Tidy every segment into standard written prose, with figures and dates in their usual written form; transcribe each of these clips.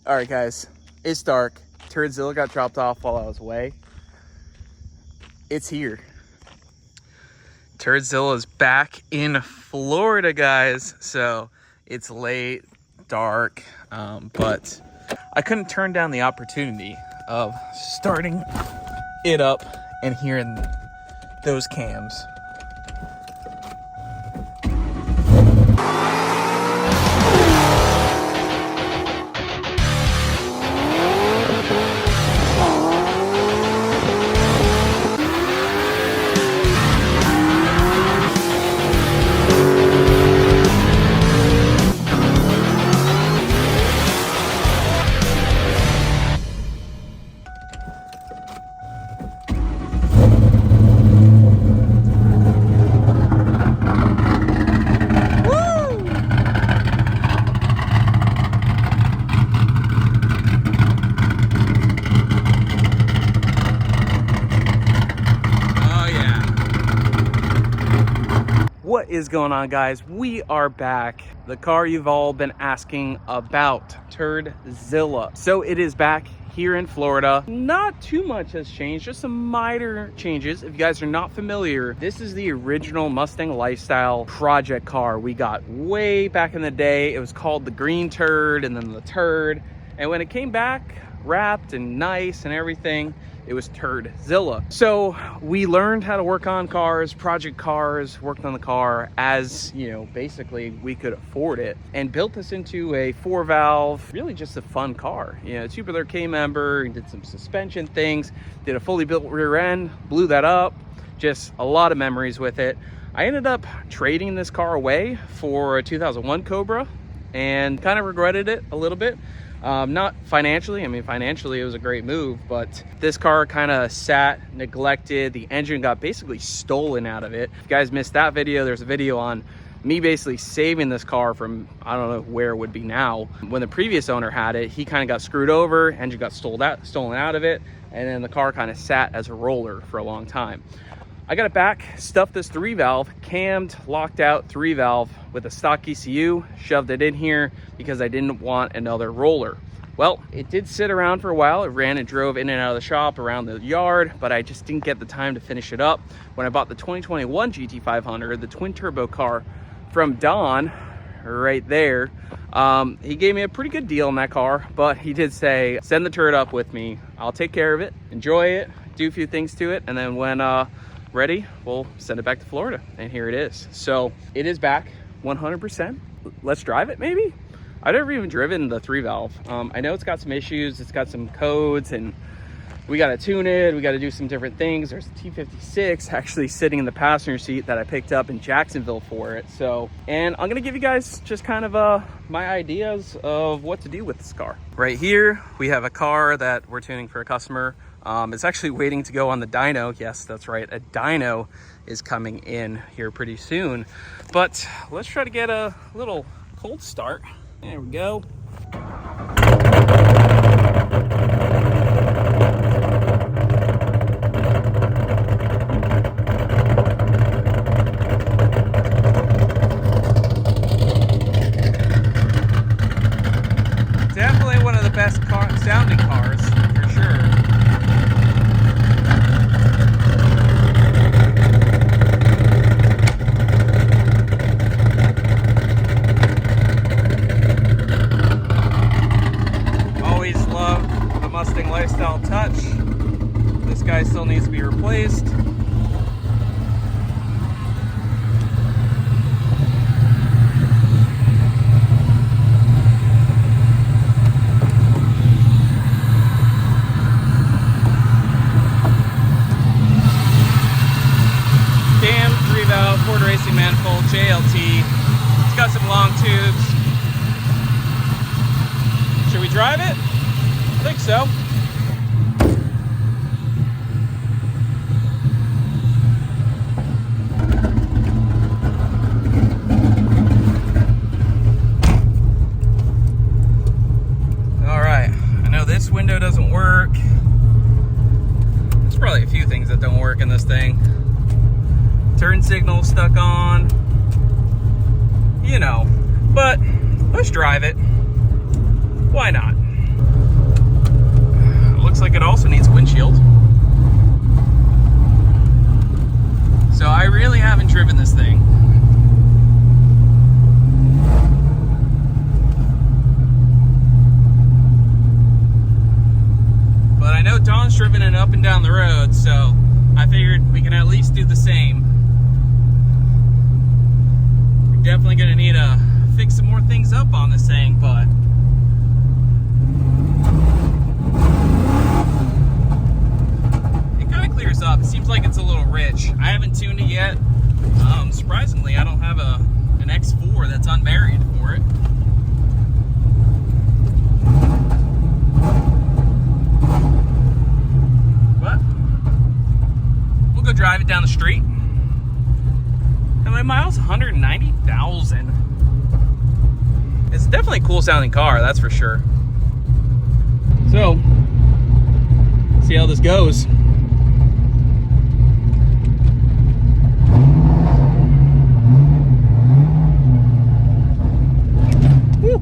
All right, guys, it's dark. Turdzilla got dropped off while I was away. It's here. Turdzilla is back in Florida, guys. So it's late, dark, but I couldn't turn down the opportunity of starting it up and hearing those cams. What is going on, guys? We are back. The car you've all been asking about, Turdzilla. So it is back here in Florida. Not too much has changed, just some minor changes. If you guys are not familiar, this is the original Mustang Lifestyle project car we got way back in the day. It was called the Green Turd and then the Turd. And when it came back, wrapped and nice and everything, it was Turdzilla. So we learned how to work on cars, project cars, worked on the car as, you know, basically we could afford it, and built this into a 4-valve, really just a fun car. You know, tubular K-member, did some suspension things, did a fully built rear end, blew that up, just a lot of memories with it. I ended up trading this car away for a 2001 Cobra and kind of regretted it a little bit. Not financially. I mean, financially it was a great move, but this car kind of sat neglected. The engine got basically stolen out of it. If you guys missed that video, there's a video on me basically saving this car from, I don't know where it would be now. When the previous owner had it, he kind of got screwed over, engine got stolen out of it, and then the car kind of sat as a roller for a long time. I got it back, stuffed this 3-valve, cammed, locked out 3-valve with a stock ECU, shoved it in here because I didn't want another roller. Well, it did sit around for a while. It ran and drove in and out of the shop, around the yard, but I just didn't get the time to finish it up. When I bought the 2021 GT500, the twin turbo car from Don, right there, he gave me a pretty good deal on that car, but he did say, send the turd up with me. I'll take care of it, enjoy it, do a few things to it, and then when ready, we'll send it back to Florida. And here it is. So it is back 100%. Let's drive it, maybe. I've never even driven the 3-valve. I know it's got some issues, it's got some codes, and we got to tune it, we got to do some different things. There's a T56 actually sitting in the passenger seat that I picked up in Jacksonville for it. So, and I'm gonna give you guys just kind of my ideas of what to do with this car. Right here we have a car that we're tuning for a customer. It's actually waiting to go on the dyno. Yes, that's right, a dyno is coming in here pretty soon. But let's try to get a little cold start. There we go. Definitely one of the best sounding cars, for sure. Always loved the Mustang Lifestyle touch. This guy still needs to be replaced. Ford Racing manifold, JLT. It's got some long tubes. Should we drive it? I think so. All right, I know this window doesn't work. There's probably a few things that don't work in this thing. Turn signal stuck on, you know, but let's drive it. Why not? I know Dawn's driven it up and down the road, so I figured we can at least do the same. We're definitely gonna need to fix some more things up on this thing, but it kind of clears up. It seems like it's a little rich. I haven't tuned it yet. Surprisingly, I don't have an X4 that's unmarried for it. But we'll go drive it down the street. How many miles? 190,000. It's definitely a cool sounding car, that's for sure. So, see how this goes. Woo.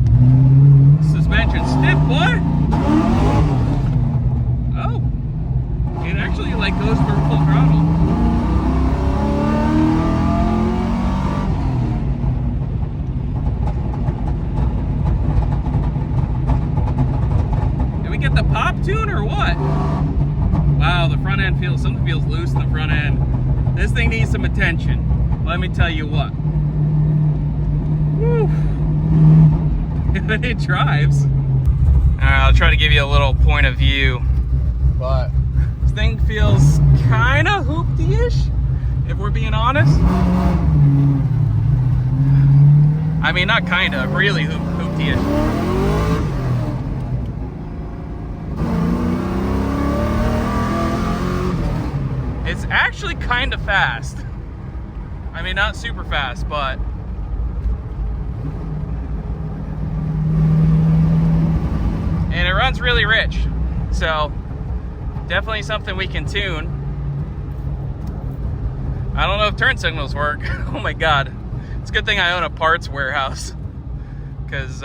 Suspension stiff, boy. Oh, it actually like goes for full throttle. Did we get the pop tune or what? Wow, the front end something feels loose in the front end. This thing needs some attention. Let me tell you what. Woo. It drives. Alright, I'll try to give you a little point of view. But this thing feels kind of hoopty-ish, if we're being honest. I mean, not kind of, really hoopty-ish. It's actually kind of fast. I mean, not super fast, but and it runs really rich, so definitely something we can tune. I don't know if turn signals work. Oh my god, it's a good thing I own a parts warehouse, because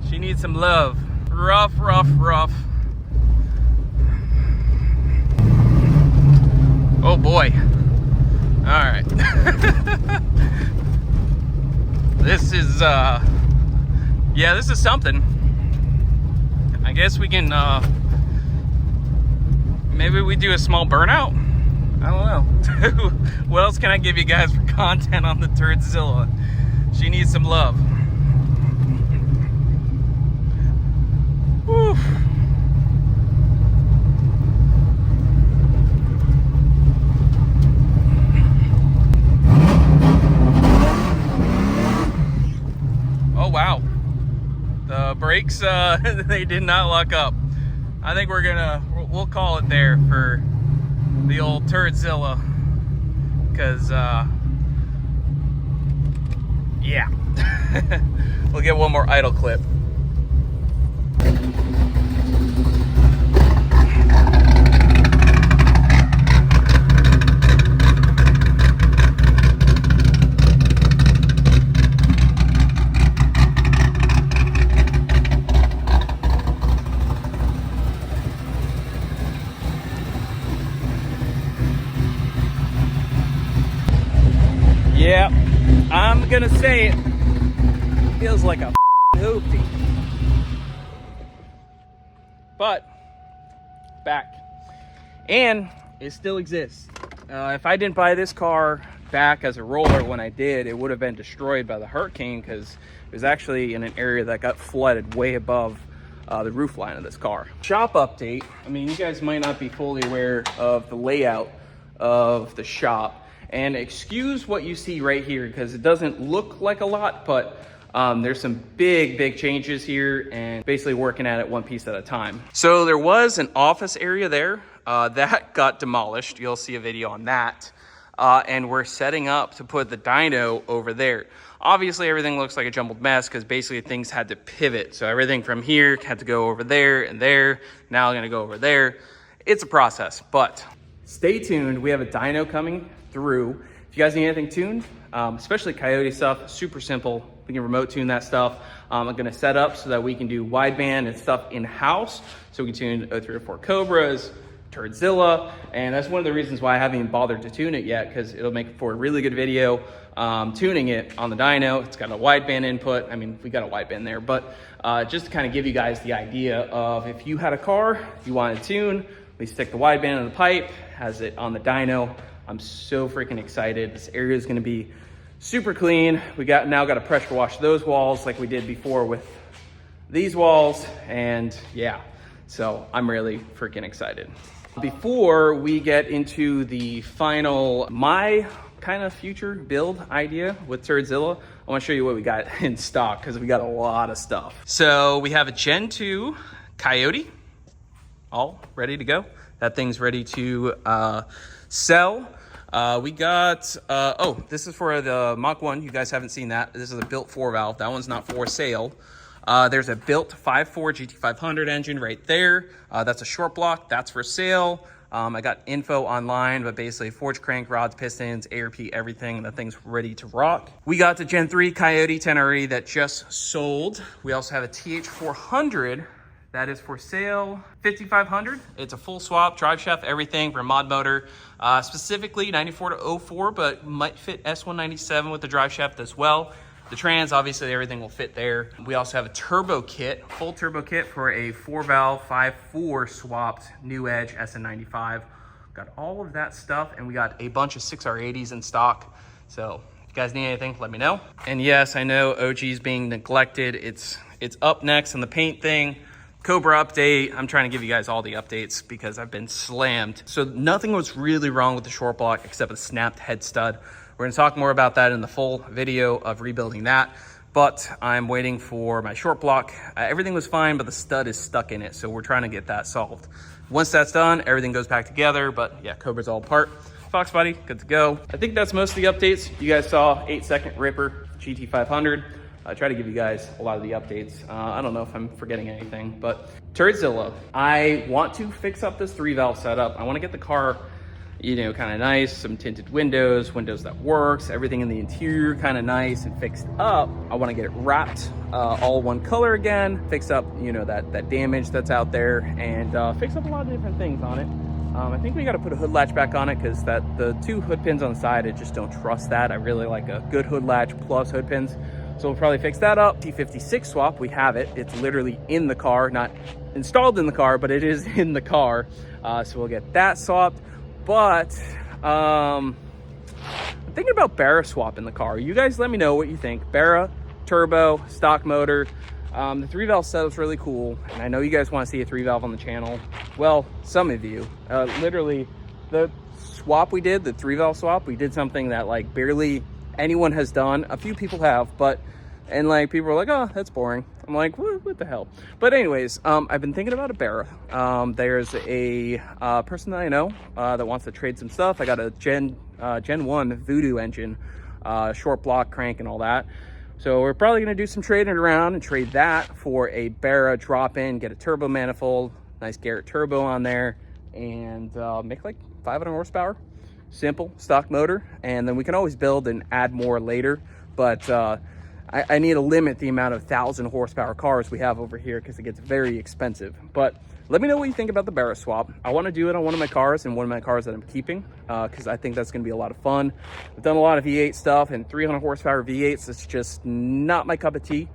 she needs some love. Rough. Oh boy. All right. This is yeah, this is something. I guess we can, maybe we do a small burnout? I don't know. What else can I give you guys for content on the Turdzilla? She needs some love. Whew. Oh, wow. The brakes, they did not lock up. I think we'll call it there for the old Turdzilla, because yeah. We'll get one more idle clip. Yeah, I'm gonna say it feels like a hoopty. But back, and it still exists. If I didn't buy this car back as a roller when I did, it would have been destroyed by the hurricane, because it was actually in an area that got flooded way above the roof line of this car. Shop update. I mean, you guys might not be fully aware of the layout of the shop. And excuse what you see right here, because it doesn't look like a lot, but there's some big changes here, and basically working at it one piece at a time. So there was an office area there that got demolished. You'll see a video on that. And we're setting up to put the dyno over there. Obviously, everything looks like a jumbled mess, because basically things had to pivot. So everything from here had to go over there and there. Now I'm gonna go over there. It's a process, but stay tuned. We have a dyno coming through. If you guys need anything tuned, especially Coyote stuff, super simple. We can remote tune that stuff. I'm gonna set up so that we can do wideband and stuff in-house. So we can tune 0304 Cobras, Turdzilla, and that's one of the reasons why I haven't even bothered to tune it yet, because it'll make for a really good video tuning it on the dyno. It's got a wideband input. I mean, we got a wideband there, but just to kind of give you guys the idea of if you had a car you want to tune, we stick the wideband in the pipe, has it on the dyno. I'm so freaking excited. This area is going to be super clean. We now got to pressure wash those walls like we did before with these walls, and yeah, so I'm really freaking excited. Before we get into the final, my kind of future build idea with Turdzilla, I want to show you what we got in stock, because we got a lot of stuff. So we have a Gen 2 Coyote, all ready to go. That thing's ready to sell. We got, oh, this is for the Mach 1. You guys haven't seen that. This is a built 4-valve. That one's not for sale. There's a built 5.4 GT500 engine right there. That's a short block. That's for sale. I got info online, but basically forged crank, rods, pistons, ARP, everything. And the thing's ready to rock. We got the Gen 3 Coyote 10RE that just sold. We also have a TH400 that is for sale, 5,500. It's a full swap, drive shaft, everything for a mod motor. Specifically 94 to 04, but might fit S197 with the drive shaft as well. The trans, obviously everything will fit there. We also have a turbo kit, full turbo kit for a 4-valve 5.4 swapped New Edge SN95. Got all of that stuff, and we got a bunch of 6R80s in stock. So if you guys need anything, let me know. And yes, I know OG's being neglected. It's up next on the paint thing. Cobra update. I'm trying to give you guys all the updates because I've been slammed. So nothing was really wrong with the short block except a snapped head stud. We're gonna talk more about that in the full video of rebuilding that, but I'm waiting for my short block. Everything was fine, but the stud is stuck in it, so we're trying to get that solved. Once that's done, everything goes back together, but yeah, Cobra's all apart. Fox body, good to go. I think that's most of the updates. You guys saw 8-second Ripper GT500. I try to give you guys a lot of the updates. I don't know if I'm forgetting anything, but Turdzilla. I want to fix up this 3-valve setup. I want to get the car, you know, kind of nice, some tinted windows that works, everything in the interior kind of nice and fixed up. I want to get it wrapped all one color again, fix up, you know, that damage that's out there, and fix up a lot of different things on it. I think we got to put a hood latch back on it, because the 2 hood pins on the side, I just don't trust that. I really like a good hood latch plus hood pins. So we'll probably fix that up. T56 swap, we have it. It's literally in the car, not installed in the car, but it is in the car. So we'll get that swapped. But I'm thinking about Barra swap in the car. You guys let me know what you think. Barra, turbo, stock motor. The 3-valve setup's really cool, and I know you guys want to see a 3-valve on the channel. Well, some of you. Literally, the swap we did, the 3-valve swap, we did something that like barely anyone has done. A few people have, and like people are like, oh, that's boring. I'm like, what the hell? But anyways, I've been thinking about a Barra. There's a person that I know that wants to trade some stuff. I got a Gen 1 Voodoo engine, short block crank and all that. So we're probably gonna do some trading around and trade that for a Barra drop-in, get a turbo manifold, nice Garrett turbo on there, and make like 500 horsepower. Simple stock motor, and then we can always build and add more later, but I need to limit the amount of 1,000 horsepower cars we have over here, because it gets very expensive. But let me know what you think about the Barra swap. I want to do it on one of my cars, and one of my cars that I'm keeping, because I think that's going to be a lot of fun. I've done a lot of V8 stuff, and 300 horsepower V8s, it's just not my cup of tea.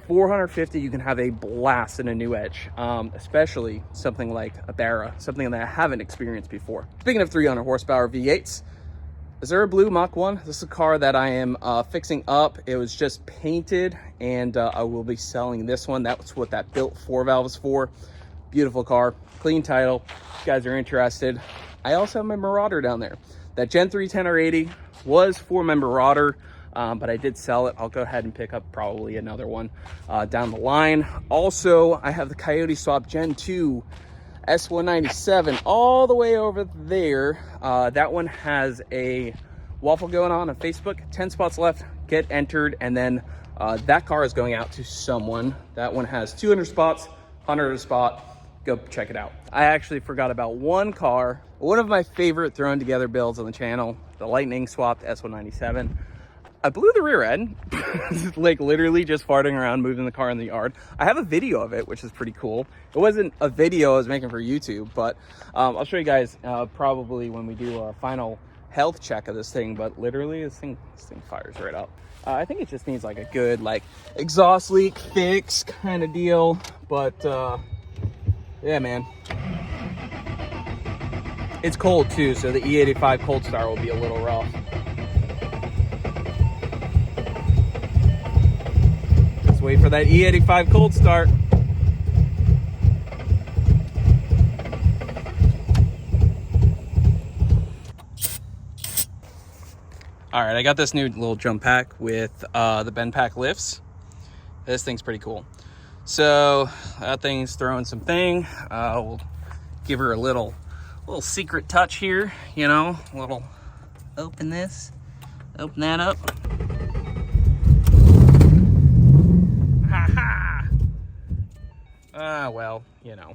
450, you can have a blast in a New Edge, especially something like a Barra, something that I haven't experienced before. Speaking of 300 horsepower V8s, is there a blue Mach 1? This is a car that I am fixing up. It was just painted, and I will be selling this one. That's what that built 4-valve is for. Beautiful car, clean title. If you guys are interested. I also have my Marauder down there. That Gen 3 10R80 was for my Marauder. But I did sell it. I'll go ahead and pick up probably another one down the line. Also, I have the Coyote swap Gen 2 S197 all the way over there. That one has a waffle going on Facebook. 10 spots left. Get entered, and then that car is going out to someone. That one has 200 spots, 100 a spot. Go check it out. I actually forgot about one car. One of my favorite thrown together builds on the channel, the Lightning swapped S197. I blew the rear end, like literally just farting around, moving the car in the yard. I have a video of it, which is pretty cool. It wasn't a video I was making for YouTube, but I'll show you guys probably when we do a final health check of this thing. But literally this thing fires right up. I think it just needs like a good like exhaust leak fix kind of deal. But yeah, man. It's cold too, so the E85 cold start will be a little rough. Just wait for that E85 cold start. All right, I got this new little jump pack with the bend pack lifts. This thing's pretty cool. So that thing's throwing some thing. We'll give her a little secret touch here, you know, a little open this, open that up. Ha ha! Well, you know.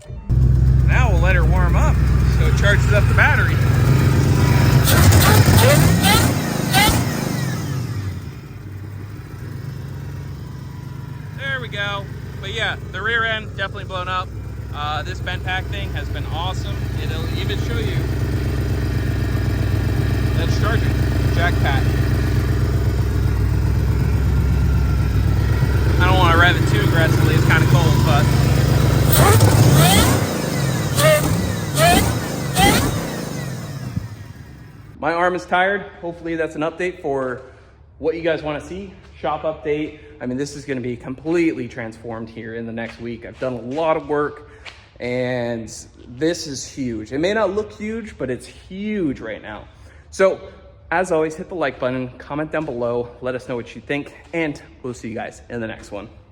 Now we'll let her warm up so it charges up the battery. There we go. But yeah, the rear end definitely blown up. This bend pack thing has been awesome. It'll even show you that it's charging. Jack pack. I don't want to rev it too aggressively. It's kind of cold, but my arm is tired. Hopefully that's an update for what you guys want to see. Shop update. I mean, this is going to be completely transformed here in the next week. I've done a lot of work and this is huge. It may not look huge, but it's huge right now. So as always, hit the like button, comment down below, let us know what you think, and we'll see you guys in the next one.